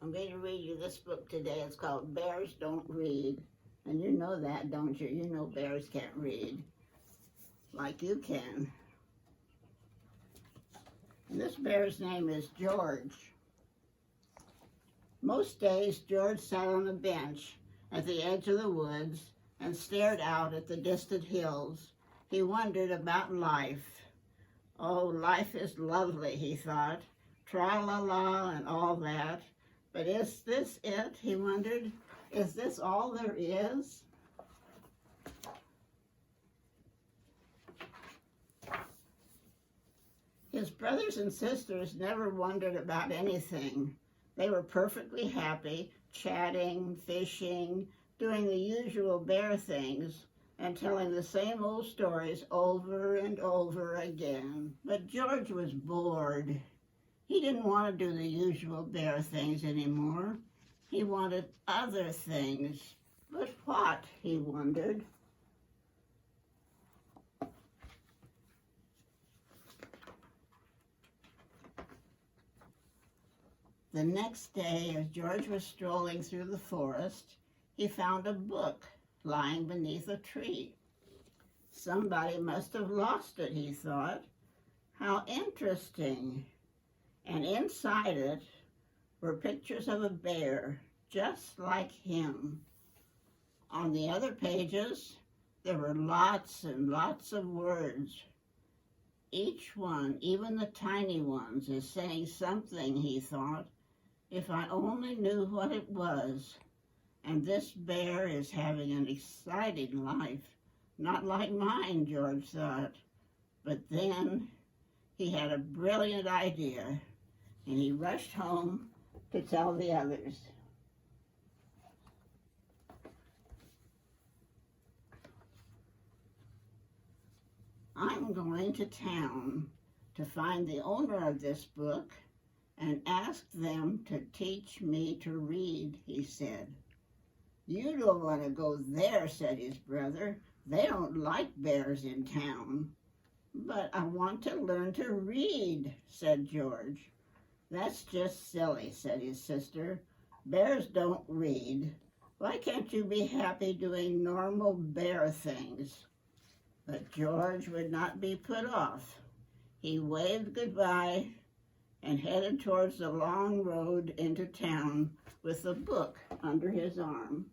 I'm going to read you this book today. It's called Bears Don't Read. And you know that, don't you? You know bears can't read like you can. And this bear's name is George. Most days, George sat on a bench at the edge of the woods and stared out at the distant hills. He wondered about life. Oh, life is lovely, he thought. Tra-la-la and all that. But is this it, he wondered? Is this all there is? His brothers and sisters never wondered about anything. They were perfectly happy, chatting, fishing, doing the usual bear things, and telling the same old stories over and over again. But George was bored. He didn't want to do the usual bear things anymore. He wanted other things. But what, he wondered. The next day, as George was strolling through the forest, he found a book lying beneath a tree. Somebody must have lost it, he thought. How interesting. And inside it were pictures of a bear, just like him. On the other pages, there were lots and lots of words. Each one, even the tiny ones, is saying something, he thought. If I only knew what it was. And this bear is having an exciting life. Not like mine, George thought. But then he had a brilliant idea, and he rushed home to tell the others. I'm going to town to find the owner of this book and ask them to teach me to read, he said. You don't want to go there, said his brother. They don't like bears in town. But I want to learn to read, said George. That's just silly, said his sister. Bears don't read. Why can't you be happy doing normal bear things? But George would not be put off. He waved goodbye and headed towards the long road into town with the book under his arm.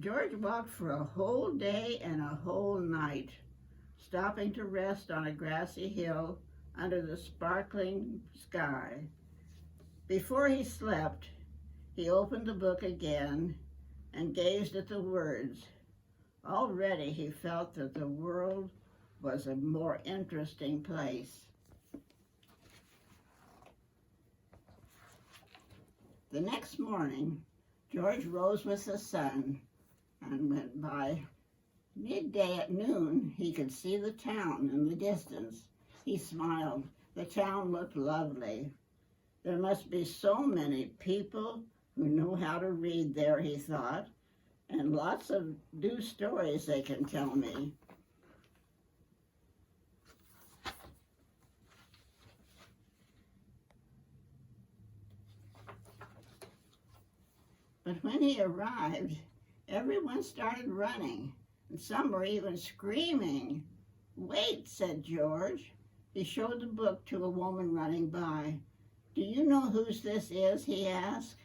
George walked for a whole day and a whole night, stopping to rest on a grassy hill under the sparkling sky. Before he slept, he opened the book again and gazed at the words. Already he felt that the world was a more interesting place. The next morning, George rose with the sun, and went by midday at noon, he could see the town in the distance. He smiled. The town looked lovely. There must be so many people who know how to read there, he thought, and lots of new stories they can tell me. But when he arrived, everyone started running, and some were even screaming. Wait, said George. He showed the book to a woman running by. Do you know whose this is, he asked.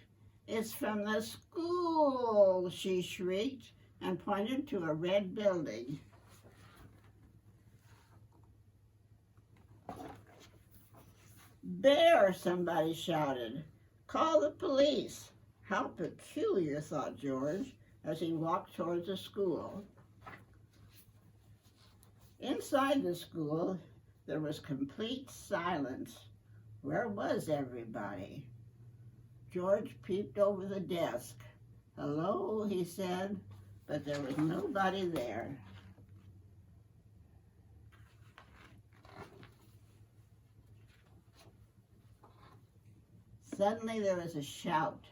It's from the school, she shrieked, and pointed to a red building. Bear, somebody shouted. Call the police. How peculiar, thought George, as he walked towards the school. Inside the school, there was complete silence. Where was everybody? George peeped over the desk. Hello, he said, but there was nobody there. Suddenly there was a shout.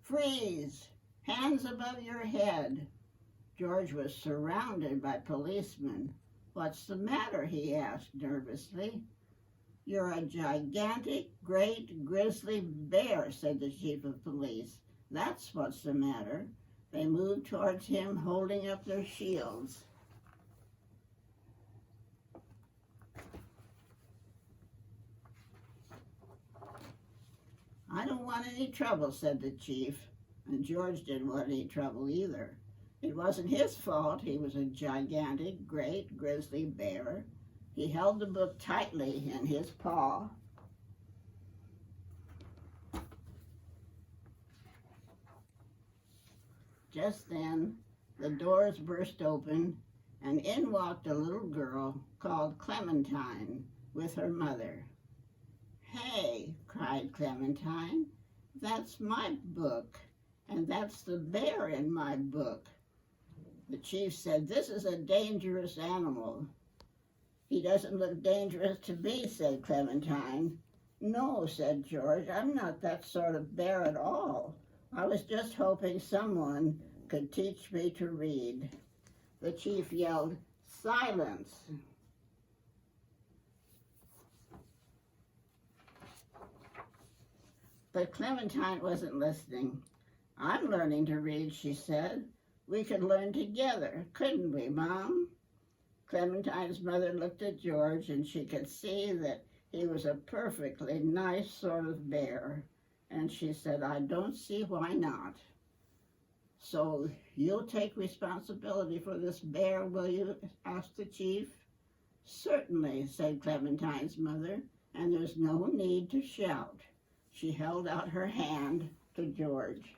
Freeze! Hands above your head! George was surrounded by policemen. "What's the matter?" he asked nervously. "You're a gigantic, great, grizzly bear," said the chief of police. "That's what's the matter." They moved towards him, holding up their shields. "I don't want any trouble," said the chief, and George didn't want any trouble either. It wasn't his fault. He was a gigantic, great, grizzly bear. He held the book tightly in his paw. Just then, the doors burst open, and in walked a little girl called Clementine with her mother. "Hey," cried Clementine, "that's my book, and that's the bear in my book." The chief said, "This is a dangerous animal." "He doesn't look dangerous to me," said Clementine. "No," said George, "I'm not that sort of bear at all. I was just hoping someone could teach me to read." The chief yelled, "Silence!" But Clementine wasn't listening. "I'm learning to read," she said. "We could learn together, couldn't we, Mom?" Clementine's mother looked at George, and she could see that he was a perfectly nice sort of bear. And she said, "I don't see why not." "So you'll take responsibility for this bear, will you?" asked the chief. "Certainly," said Clementine's mother, "and there's no need to shout." She held out her hand to George.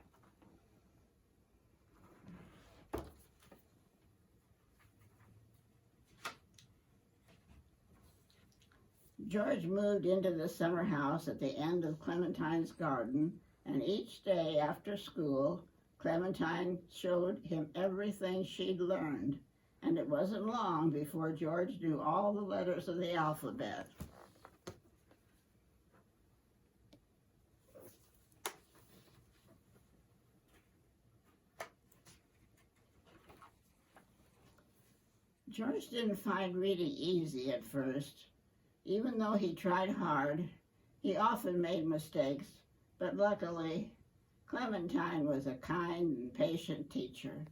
George moved into the summer house at the end of Clementine's garden, and each day after school, Clementine showed him everything she'd learned, and it wasn't long before George knew all the letters of the alphabet. George didn't find reading easy at first. Even though he tried hard, he often made mistakes, but luckily, Clementine was a kind and patient teacher.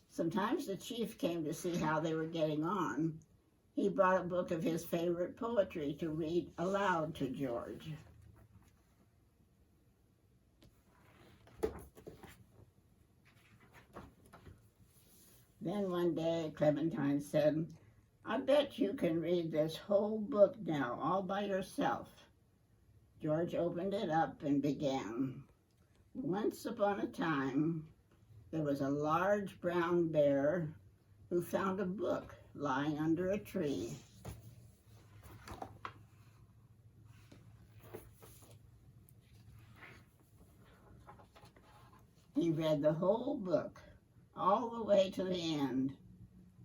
Sometimes the chief came to see how they were getting on. He brought a book of his favorite poetry to read aloud to George. Then one day, Clementine said, "I bet you can read this whole book now, all by yourself." George opened it up and began. "Once upon a time, there was a large brown bear who found a book lying under a tree. He read the whole book, all the way to the end.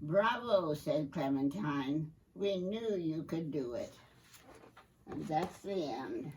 'Bravo,' said Clementine. 'We knew you could do it.'" And that's the end.